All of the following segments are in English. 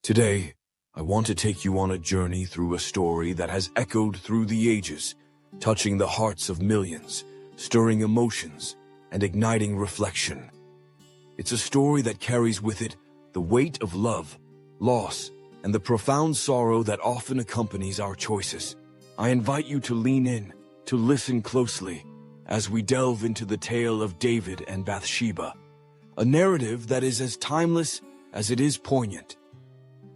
Today, I want to take you on a journey through a story that has echoed through the ages, touching the hearts of millions, stirring emotions, and igniting reflection. It's a story that carries with it the weight of love, loss, and the profound sorrow that often accompanies our choices. I invite you to lean in, to listen closely, as we delve into the tale of David and Bathsheba, a narrative that is as timeless as it is poignant.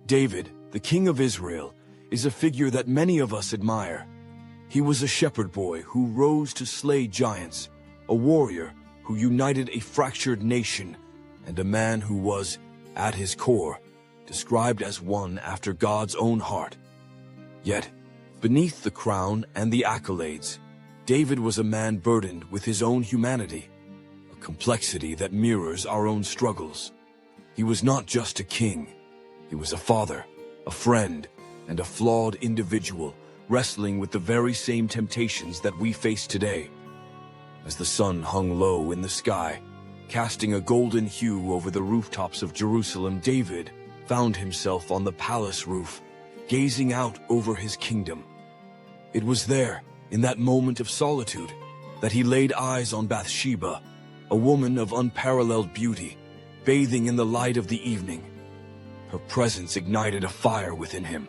David, the king of Israel, is a figure that many of us admire. He was a shepherd boy who rose to slay giants, a warrior who united a fractured nation, and a man who was, at his core, described as one after God's own heart. Yet, beneath the crown and the accolades, David was a man burdened with his own humanity, a complexity that mirrors our own struggles. He was not just a king. He was a father, a friend, and a flawed individual wrestling with the very same temptations that we face today. As the sun hung low in the sky, casting a golden hue over the rooftops of Jerusalem, David found himself on the palace roof, gazing out over his kingdom. It was there, in that moment of solitude, that he laid eyes on Bathsheba, a woman of unparalleled beauty, bathing in the light of the evening. Her presence ignited a fire within him,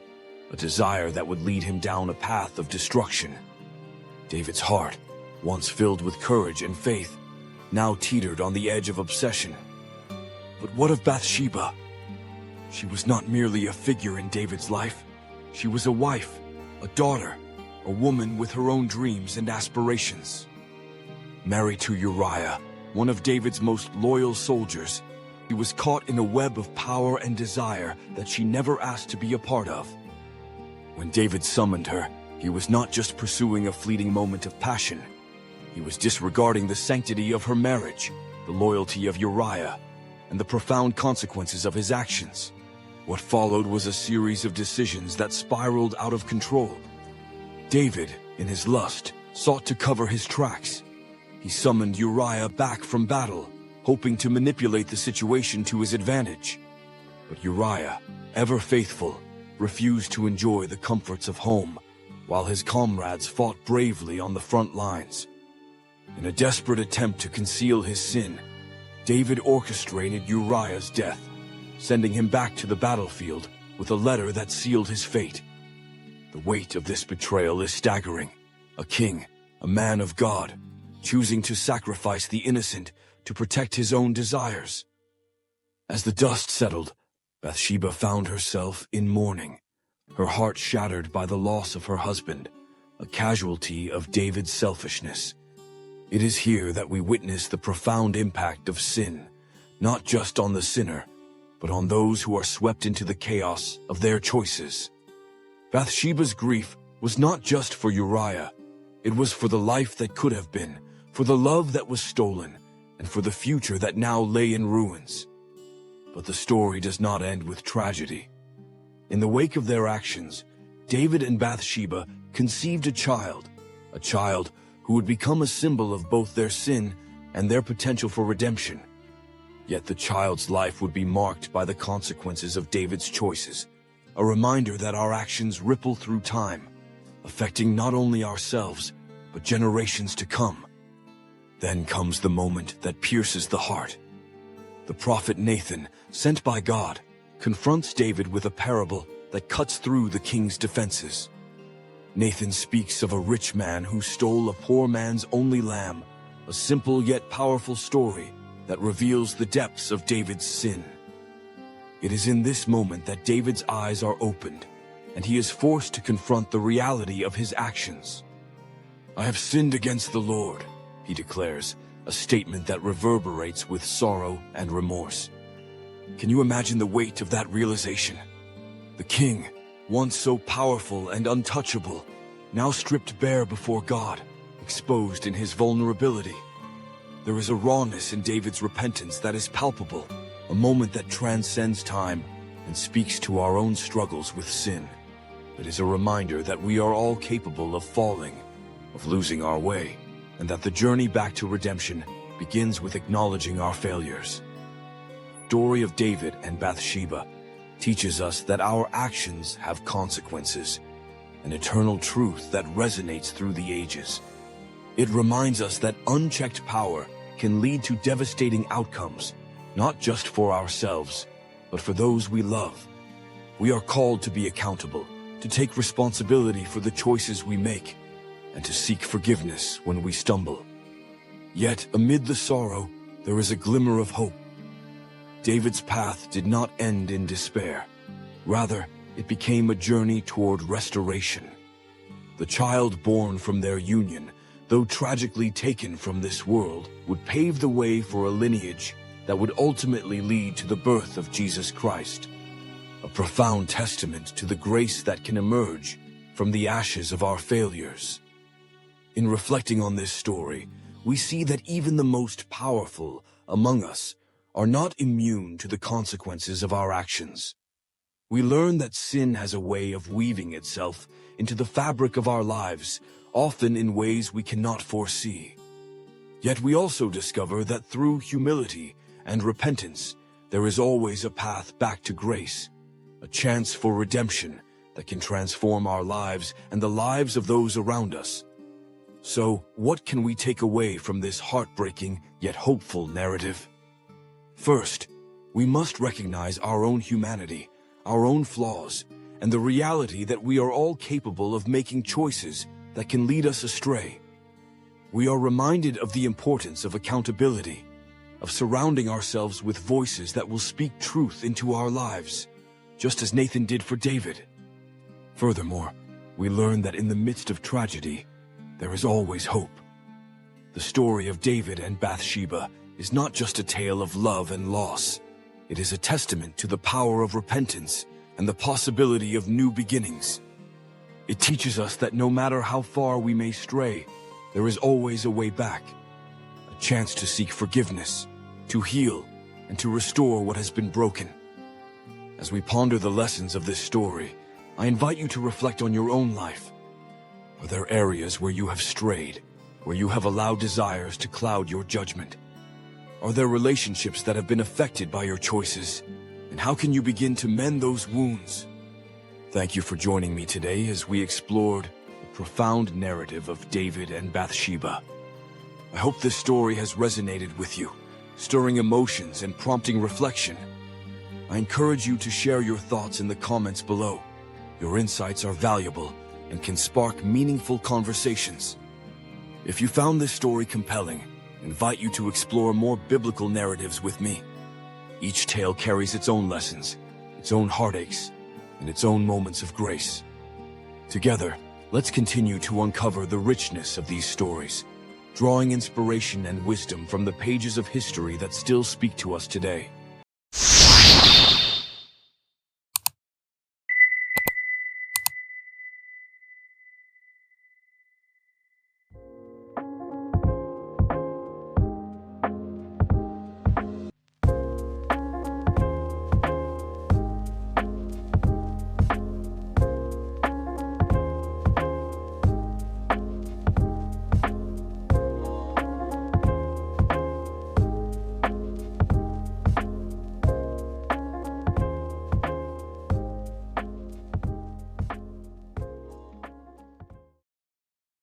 a desire that would lead him down a path of destruction. David's heart, once filled with courage and faith, now teetered on the edge of obsession. But what of Bathsheba? She was not merely a figure in David's life. She was a wife, a daughter, a woman with her own dreams and aspirations. Married to Uriah, one of David's most loyal soldiers, she was caught in a web of power and desire that she never asked to be a part of. When David summoned her, he was not just pursuing a fleeting moment of passion. He was disregarding the sanctity of her marriage, the loyalty of Uriah, and the profound consequences of his actions. What followed was a series of decisions that spiraled out of control. David, in his lust, sought to cover his tracks. He summoned Uriah back from battle, hoping to manipulate the situation to his advantage. But Uriah, ever faithful, refused to enjoy the comforts of home, while his comrades fought bravely on the front lines. In a desperate attempt to conceal his sin, David orchestrated Uriah's death, sending him back to the battlefield with a letter that sealed his fate. The weight of this betrayal is staggering. A king, a man of God, choosing to sacrifice the innocent to protect his own desires. As the dust settled, Bathsheba found herself in mourning, her heart shattered by the loss of her husband, a casualty of David's selfishness. It is here that we witness the profound impact of sin, not just on the sinner, but on those who are swept into the chaos of their choices. Bathsheba's grief was not just for Uriah. It was for the life that could have been, for the love that was stolen, and for the future that now lay in ruins. But the story does not end with tragedy. In the wake of their actions, David and Bathsheba conceived a child who would become a symbol of both their sin and their potential for redemption. Yet the child's life would be marked by the consequences of David's choices, a reminder that our actions ripple through time, affecting not only ourselves, but generations to come. Then comes the moment that pierces the heart. The prophet Nathan, sent by God, confronts David with a parable that cuts through the king's defenses. Nathan speaks of a rich man who stole a poor man's only lamb, a simple yet powerful story that reveals the depths of David's sin. It is in this moment that David's eyes are opened, and he is forced to confront the reality of his actions. "I have sinned against the Lord," he declares, a statement that reverberates with sorrow and remorse. Can you imagine the weight of that realization? The king, once so powerful and untouchable, now stripped bare before God, exposed in his vulnerability. There is a rawness in David's repentance that is palpable, a moment that transcends time and speaks to our own struggles with sin. It is a reminder that we are all capable of falling, of losing our way, and that the journey back to redemption begins with acknowledging our failures. The story of David and Bathsheba teaches us that our actions have consequences, an eternal truth that resonates through the ages. It reminds us that unchecked power can lead to devastating outcomes, not just for ourselves, but for those we love. We are called to be accountable, to take responsibility for the choices we make, and to seek forgiveness when we stumble. Yet, amid the sorrow, there is a glimmer of hope. David's path did not end in despair. Rather, it became a journey toward restoration. The child born from their union, though tragically taken from this world, would pave the way for a lineage that would ultimately lead to the birth of Jesus Christ, a profound testament to the grace that can emerge from the ashes of our failures. In reflecting on this story, we see that even the most powerful among us are not immune to the consequences of our actions. We learn that sin has a way of weaving itself into the fabric of our lives, often in ways we cannot foresee. Yet we also discover that through humility and repentance, there is always a path back to grace, a chance for redemption that can transform our lives and the lives of those around us. So, what can we take away from this heartbreaking yet hopeful narrative? First, we must recognize our own humanity, our own flaws, and the reality that we are all capable of making choices that can lead us astray. We are reminded of the importance of accountability, of surrounding ourselves with voices that will speak truth into our lives, just as Nathan did for David. Furthermore, we learn that in the midst of tragedy, there is always hope. The story of David and Bathsheba is not just a tale of love and loss. It is a testament to the power of repentance and the possibility of new beginnings. It teaches us that no matter how far we may stray, there is always a way back, a chance to seek forgiveness, to heal, and to restore what has been broken. As we ponder the lessons of this story, I invite you to reflect on your own life. Are there areas where you have strayed, where you have allowed desires to cloud your judgment? Are there relationships that have been affected by your choices? And how can you begin to mend those wounds? Thank you for joining me today as we explored the profound narrative of David and Bathsheba. I hope this story has resonated with you, stirring emotions and prompting reflection. I encourage you to share your thoughts in the comments below. Your insights are valuable and can spark meaningful conversations. If you found this story compelling, I invite you to explore more biblical narratives with me. Each tale carries its own lessons, its own heartaches, and its own moments of grace. Together, let's continue to uncover the richness of these stories, drawing inspiration and wisdom from the pages of history that still speak to us today.